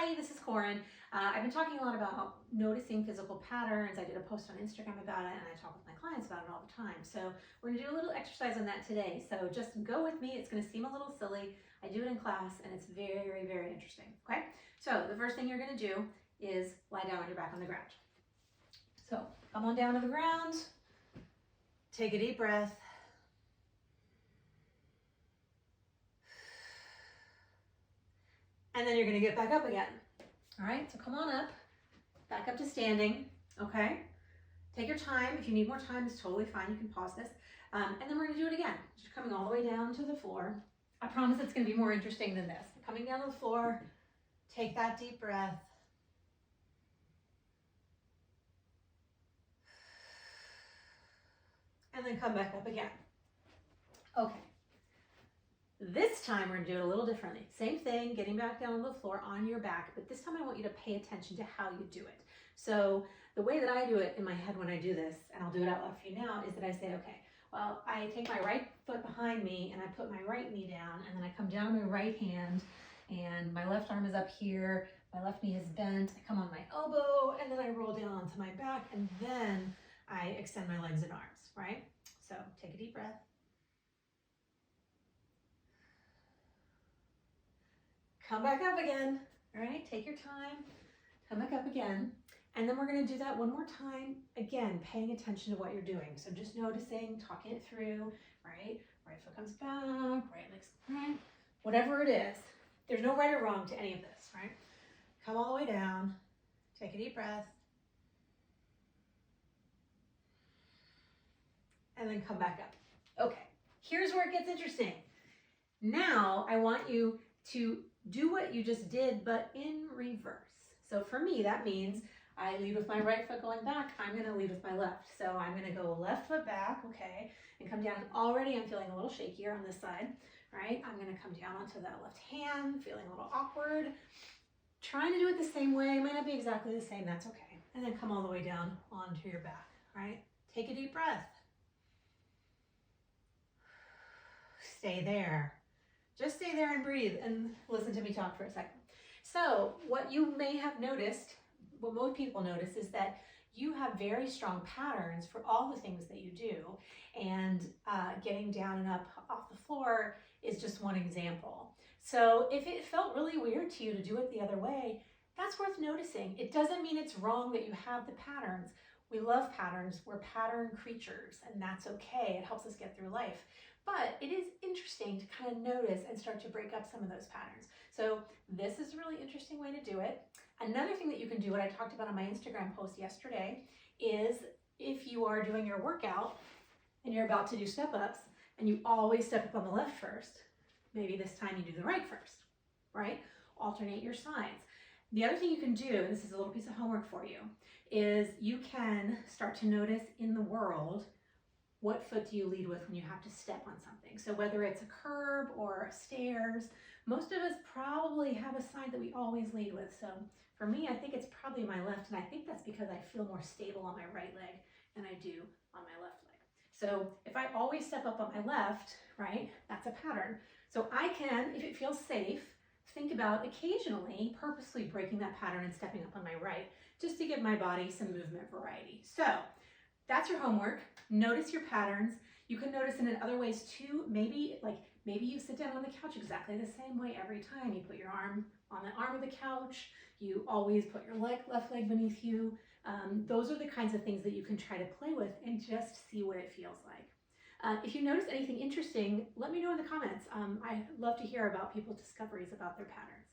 Hi, this is Corin. I've been talking a lot about noticing physical patterns. I did a post on Instagram about it and I talk with my clients about it all the time. So we're gonna do a little exercise on that today. So just go with me. It's gonna seem a little silly. I do it in class and it's very, very interesting, okay? So the first thing you're gonna do is lie down on your back on the ground. So come on down to the ground, take a deep breath. And then you're gonna get back up again. All right, so come on up, back up to standing, okay? Take your time. If you need more time, it's totally fine. You can pause this. And then we're gonna do it again. Just coming all the way down to the floor. I promise it's gonna be more interesting than this. Coming down to the floor, take that deep breath. And then come back up again. Okay. This time we're gonna do it a little differently. Same thing, getting back down on the floor on your back, but this time I want you to pay attention to how you do it. So the way that I do it in my head when I do this, and I'll do it out loud for you now, is that I say, okay, well, I take my right foot behind me and I put my right knee down, and then I come down my right hand and my left arm is up here, my left knee is bent, I come on my elbow, and then I roll down onto my back, and then I extend my legs and arms, right? So take a deep breath. Come back up again, all right? Take your time, come back up again. And then we're gonna do that one more time, again, paying attention to what you're doing. So just noticing, talking it through, right? Right foot comes back, right leg's front, whatever it is. There's no right or wrong to any of this, right? Come all the way down, take a deep breath, and then come back up. Okay, here's where it gets interesting. Now I want you to do what you just did, but in reverse. So for me, that means I lead with my right foot going back. I'm gonna lead with my left. So I'm gonna go left foot back, okay, and come down. Already I'm feeling a little shakier on this side, right? I'm gonna come down onto that left hand, feeling a little awkward. Trying to do it the same way, might not be exactly the same, that's okay. And then come all the way down onto your back, right? Take a deep breath. Stay there. Just stay there and breathe and listen to me talk for a second. So what you may have noticed, what most people notice, is that you have very strong patterns for all the things that you do, and getting down and up off the floor is just one example. So if it felt really weird to you to do it the other way, that's worth noticing. It doesn't mean it's wrong that you have the patterns. We love patterns. We're pattern creatures, and that's okay. It helps us get through life. But it is interesting to kind of notice and start to break up some of those patterns. So this is a really interesting way to do it. Another thing that you can do, what I talked about on my Instagram post yesterday, is if you are doing your workout and you're about to do step-ups and you always step up on the left first, maybe this time you do the right first, right? Alternate your sides. The other thing you can do, and this is a little piece of homework for you, is you can start to notice in the world, what foot do you lead with when you have to step on something? So whether it's a curb or stairs, most of us probably have a side that we always lead with. So for me, I think it's probably my left, and I think that's because I feel more stable on my right leg than I do on my left leg. So if I always step up on my left, right, that's a pattern. So I can, if it feels safe, think about occasionally purposely breaking that pattern and stepping up on my right, just to give my body some movement variety. So that's your homework. Notice your patterns. You can notice it in other ways too. Maybe you sit down on the couch exactly the same way every time. You put your arm on the arm of the couch. You always put your left leg beneath you. Those are the kinds of things that you can try to play with and just see what it feels like. If you notice anything interesting, let me know in the comments. I love to hear about people's discoveries about their patterns.